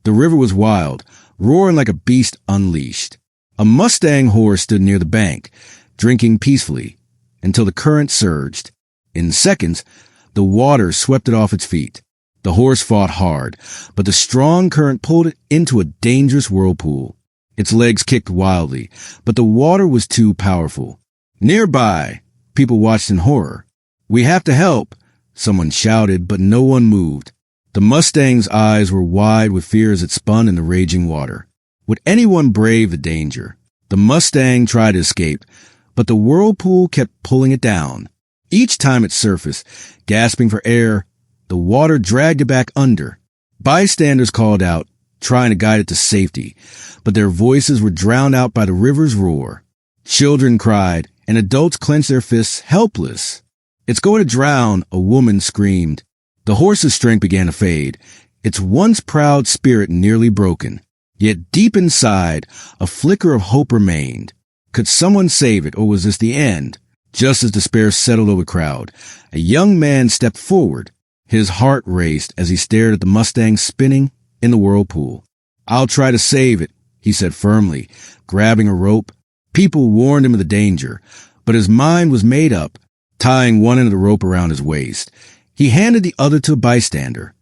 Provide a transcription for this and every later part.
The river was wild, roaring like a beast unleashed. A Mustang horse stood near the bank, drinking peacefully, until the current surged. In seconds, the water swept it off its feet. The horse fought hard, but the strong current pulled it into a dangerous whirlpool. Its legs kicked wildly, but the water was too powerful. Nearby, people watched in horror. "We have to help," someone shouted, but no one moved. The Mustang's eyes were wide with fear as it spun in the raging water. Would anyone brave the danger? The Mustang tried to escape, but the whirlpool kept pulling it down. Each time it surfaced, gasping for air, the water dragged it back under. Bystanders called out, trying to guide it to safety, but their voices were drowned out by the river's roar. Children cried, and adults clenched their fists, helpless. "It's going to drown," a woman screamed. The horse's strength began to fade, its once proud spirit nearly broken. Yet deep inside, a flicker of hope remained. Could someone save it, or was this the end? Just as despair settled over the crowd, a young man stepped forward. His heart raced as he stared at the Mustang spinning in the whirlpool. "I'll try to save it," he said firmly, grabbing a rope. People warned him of the danger, but his mind was made up, tying one end of the rope around his waist. He handed the other to a bystander.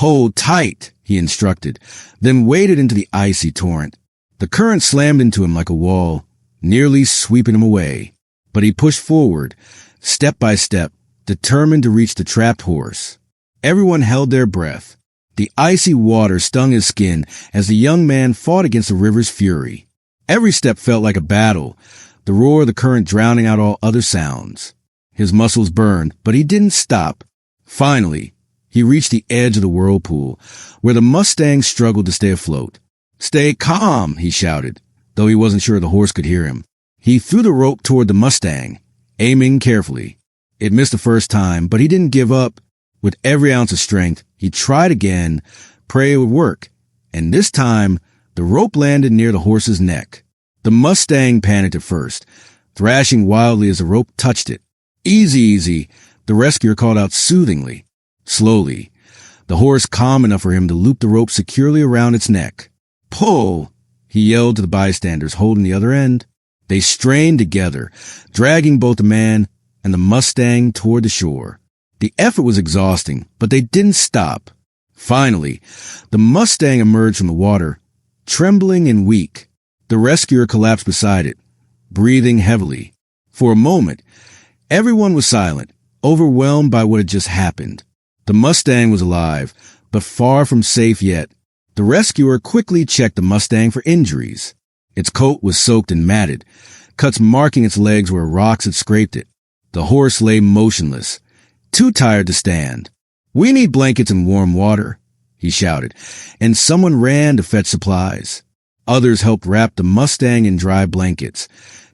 "Hold tight," he instructed, then waded into the icy torrent. The current slammed into him like a wall, nearly sweeping him away. But he pushed forward, step by step, determined to reach the trapped horse. Everyone held their breath. The icy water stung his skin as the young man fought against the river's fury. Every step felt like a battle, the roar of the current drowning out all other sounds. His muscles burned, but he didn't stop. Finally, he reached the edge of the whirlpool, where the Mustang struggled to stay afloat. "Stay calm," he shouted, though he wasn't sure the horse could hear him. He threw the rope toward the Mustang, aiming carefully. It missed the first time, but he didn't give up. With every ounce of strength, he tried again, praying it would work, and this time, the rope landed near the horse's neck. The Mustang panicked at first, thrashing wildly as the rope touched it. "Easy, easy," the rescuer called out soothingly. Slowly, the horse calm enough for him to loop the rope securely around its neck. "Pull," he yelled to the bystanders holding the other end. They strained together, dragging both the man and the Mustang toward the shore. The effort was exhausting, but they didn't stop. Finally, the Mustang emerged from the water, trembling and weak. The rescuer collapsed beside it, breathing heavily. For a moment, everyone was silent, overwhelmed by what had just happened. The Mustang was alive, but far from safe yet. The rescuer quickly checked the Mustang for injuries. Its coat was soaked and matted, cuts marking its legs where rocks had scraped it. The horse lay motionless, too tired to stand. "We need blankets and warm water," he shouted, and someone ran to fetch supplies. Others helped wrap the Mustang in dry blankets.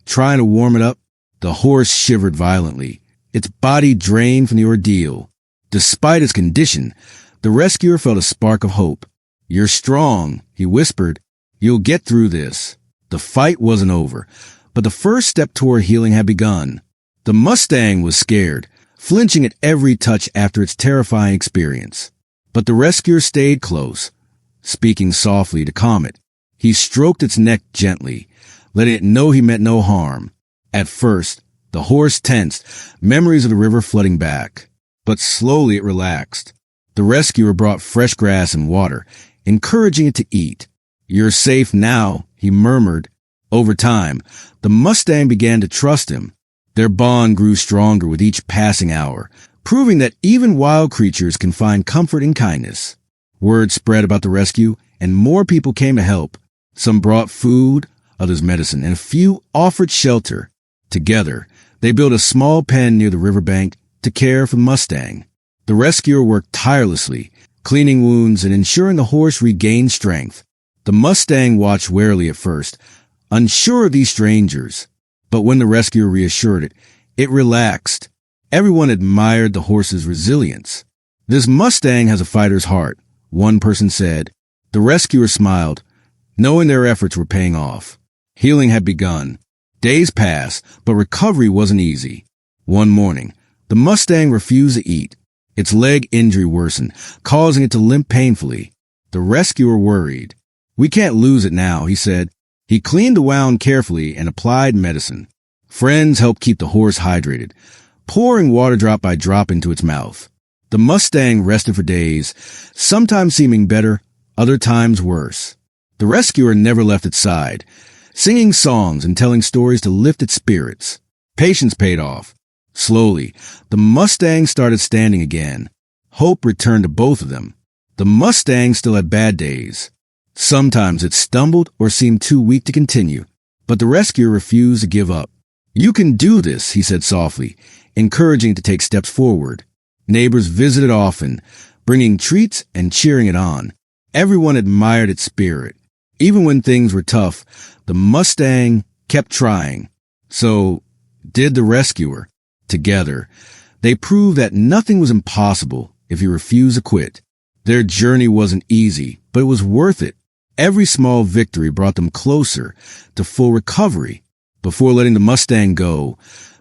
Trying to warm it up, the horse shivered violently, its body drained from the ordeal. Despite its condition, the rescuer felt a spark of hope. "You're strong," he whispered. "You'll get through this." The fight wasn't over, but the first step toward healing had begun. The Mustang was scared, flinching at every touch after its terrifying experience. But the rescuer stayed close, speaking softly to calm it. He stroked its neck gently, letting it know he meant no harm. At first, the horse tensed, memories of the river flooding back. But slowly it relaxed. The rescuer brought fresh grass and water, encouraging it to eat. "You're safe now," he murmured. Over time, the Mustang began to trust him. Their bond grew stronger with each passing hour, proving that even wild creatures can find comfort in kindness. Word spread about the rescue, and more people came to help. Some brought food, others medicine, and a few offered shelter. Together, they built a small pen near the riverbank to care for the Mustang. The rescuer worked tirelessly, cleaning wounds and ensuring the horse regained strength. The Mustang watched warily at first, unsure of these strangers. But when the rescuer reassured it, it relaxed. Everyone admired the horse's resilience. "This Mustang has a fighter's heart," one person said. The rescuer smiled, knowing their efforts were paying off. Healing had begun. Days passed, but recovery wasn't easy. One morning, the Mustang refused to eat. Its leg injury worsened, causing it to limp painfully. The rescuer worried. We can't lose it now, he said. He cleaned the wound carefully and applied medicine. Friends helped keep the horse hydrated, pouring water drop by drop into its mouth. The Mustang rested for days, sometimes seeming better, other times worse. The rescuer never left its side, singing songs and telling stories to lift its spirits. Patience paid off. Slowly, the Mustang started standing again. Hope returned to both of them. The Mustang still had bad days. Sometimes it stumbled or seemed too weak to continue, but the rescuer refused to give up. You can do this, he said softly, encouraging it to take steps forward. Neighbors visited often, bringing treats and cheering it on. Everyone admired its spirit. Even when things were tough, the Mustang kept trying. So did the rescuer. Together, they proved that nothing was impossible if you refused to quit. Their journey wasn't easy, but it was worth it. Every small victory brought them closer to full recovery. Before letting the Mustang go,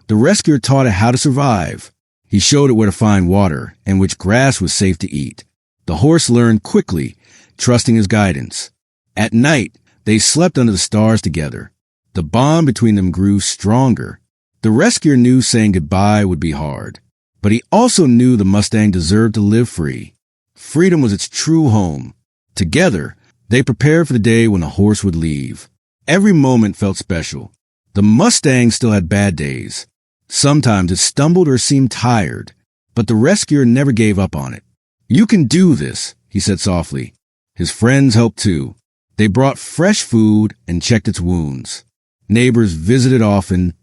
the rescuer taught it how to survive. He showed it where to find water and which grass was safe to eat. The horse learned quickly, trusting his guidance. At night, they slept under the stars together. The bond between them grew stronger. The rescuer knew saying goodbye would be hard, but he also knew the Mustang deserved to live free. Freedom was its true home. Together, they prepared for the day when the horse would leave. Every moment felt special. The Mustang still had bad days. Sometimes it stumbled or seemed tired, but the rescuer never gave up on it. You can do this, he said softly. His friends helped too. They brought fresh food and checked its wounds. Neighbors visited often,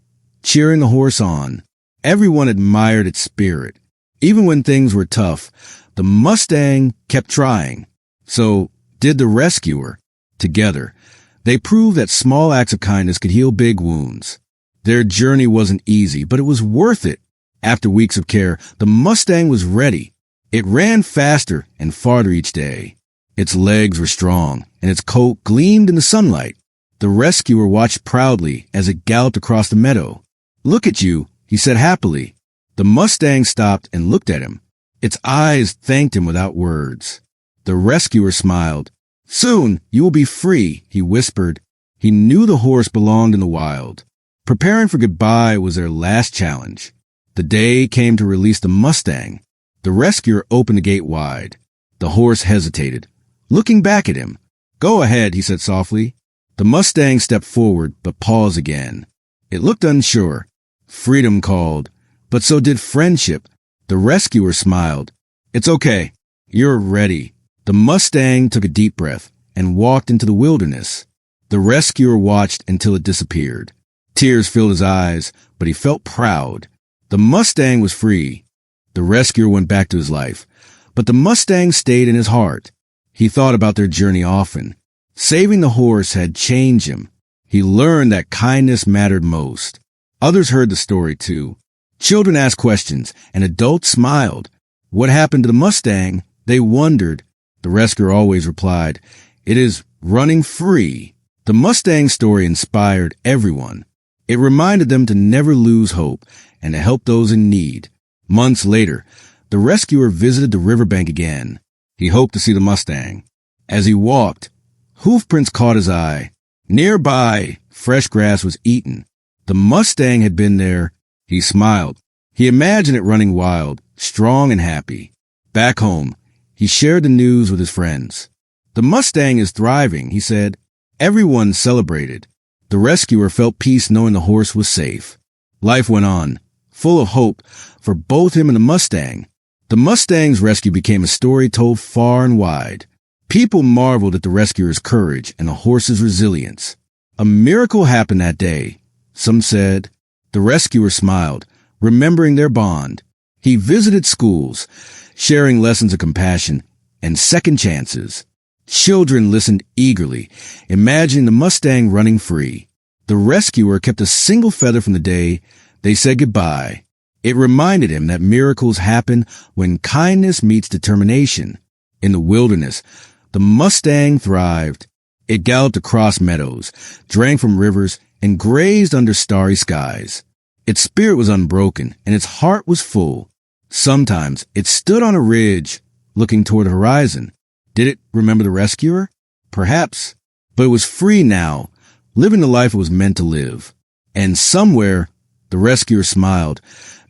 cheering the horse on. Everyone admired its spirit. Even when things were tough, the Mustang kept trying. So did the rescuer. Together, they proved that small acts of kindness could heal big wounds. Their journey wasn't easy, but it was worth it. After weeks of care, the Mustang was ready. It ran faster and farther each day. Its legs were strong, and its coat gleamed in the sunlight. The rescuer watched proudly as it galloped across the meadow. Look at you, he said happily. The Mustang stopped and looked at him. Its eyes thanked him without words. The rescuer smiled. Soon you will be free, he whispered. He knew the horse belonged in the wild. Preparing for goodbye was their last challenge. The day came to release the Mustang. The rescuer opened the gate wide. The horse hesitated, looking back at him. Go ahead, he said softly. The Mustang stepped forward, but paused again. It looked unsure. Freedom called, but so did friendship. The rescuer smiled. It's okay. You're ready. The Mustang took a deep breath and walked into the wilderness. The rescuer watched until it disappeared. Tears filled his eyes, but he felt proud. The Mustang was free. The rescuer went back to his life, but the Mustang stayed in his heart. He thought about their journey often. Saving the horse had changed him. He learned that kindness mattered most. Others heard the story too. Children asked questions, and adults smiled. What happened to the Mustang? They wondered. The rescuer always replied, It is running free. The Mustang story inspired everyone. It reminded them to never lose hope and to help those in need. Months later, the rescuer visited the riverbank again. He hoped to see the Mustang. As he walked, hoof prints caught his eye. Nearby, fresh grass was eaten. The Mustang had been there. He smiled. He imagined it running wild, strong and happy. Back home, he shared the news with his friends. The Mustang is thriving, he said. Everyone celebrated. The rescuer felt peace knowing the horse was safe. Life went on, full of hope for both him and the Mustang. The Mustang's rescue became a story told far and wide. People marveled at the rescuer's courage and the horse's resilience. A miracle happened that day, some said. The rescuer smiled, remembering their bond. He visited schools, sharing lessons of compassion and second chances. Children listened eagerly, imagining the Mustang running free. The rescuer kept a single feather from the day they said goodbye. It reminded him that miracles happen when kindness meets determination. In the wilderness, the Mustang thrived. It galloped across meadows, drank from rivers, and grazed under starry skies. Its spirit was unbroken, and its heart was full. Sometimes it stood on a ridge, looking toward the horizon. Did it remember the rescuer? Perhaps. But it was free now, living the life it was meant to live. And somewhere, the rescuer smiled,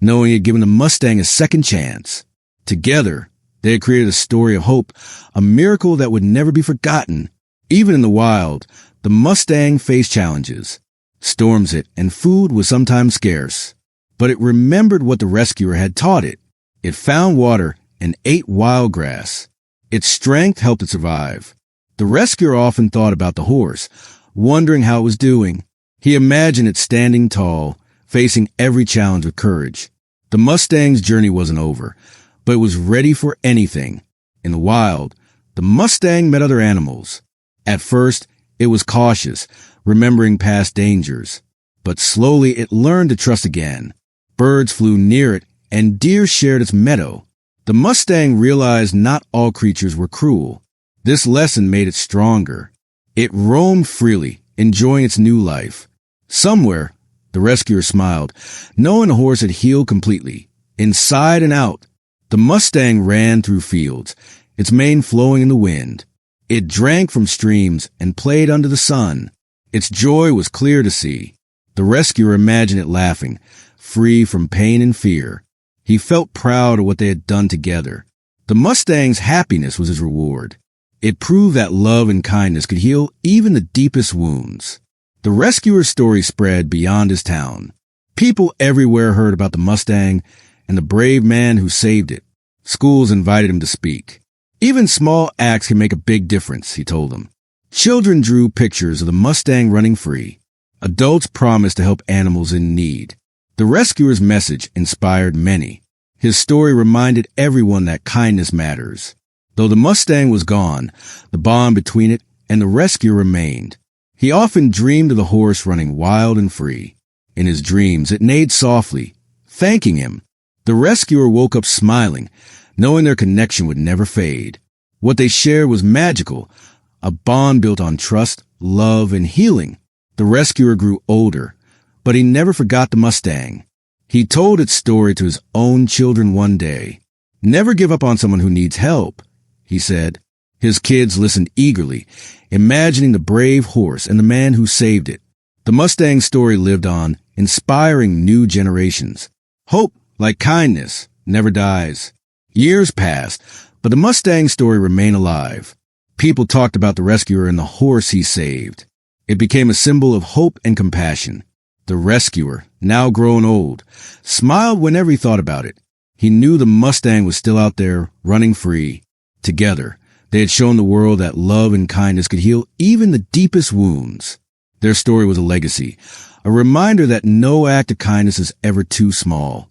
knowing he had given the Mustang a second chance. Together, they had created a story of hope, a miracle that would never be forgotten. Even in the wild, the Mustang faced challenges. Storms hit, and food was sometimes scarce. But it remembered what the rescuer had taught it. It found water and ate wild grass. Its strength helped it survive. The rescuer often thought about the horse, wondering how it was doing. He imagined it standing tall, facing every challenge with courage. The Mustang's journey wasn't over, but it was ready for anything. In the wild, the Mustang met other animals. At first, it was cautious, remembering past dangers. But slowly it learned to trust again. Birds flew near it, and deer shared its meadow. The Mustang realized not all creatures were cruel. This lesson made it stronger. It roamed freely, enjoying its new life. Somewhere, the rescuer smiled, knowing the horse had healed completely. Inside and out, the Mustang ran through fields, its mane flowing in the wind. It drank from streams and played under the sun. Its joy was clear to see. The rescuer imagined it laughing, free from pain and fear. He felt proud of what they had done together. The Mustang's happiness was his reward. It proved that love and kindness could heal even the deepest wounds. The rescuer's story spread beyond his town. People everywhere heard about the Mustang and the brave man who saved it. Schools invited him to speak. Even small acts can make a big difference, he told them. Children drew pictures of the Mustang running free. Adults promised to help animals in need. The rescuer's message inspired many. His story reminded everyone that kindness matters. Though the Mustang was gone, the bond between it and the rescuer remained. He often dreamed of the horse running wild and free. In his dreams, it neighed softly, thanking him. The rescuer woke up smiling, knowing their connection would never fade. What they shared was magical, a bond built on trust, love, and healing. The rescuer grew older, but he never forgot the Mustang. He told its story to his own children one day. Never give up on someone who needs help, he said. His kids listened eagerly, imagining the brave horse and the man who saved it. The Mustang story lived on, inspiring new generations. Hope, like kindness, never dies. Years passed, but the Mustang story remained alive. People talked about the rescuer and the horse he saved. It became a symbol of hope and compassion. The rescuer, now grown old, smiled whenever he thought about it. He knew the Mustang was still out there, running free. Together, they had shown the world that love and kindness could heal even the deepest wounds. Their story was a legacy, a reminder that no act of kindness is ever too small.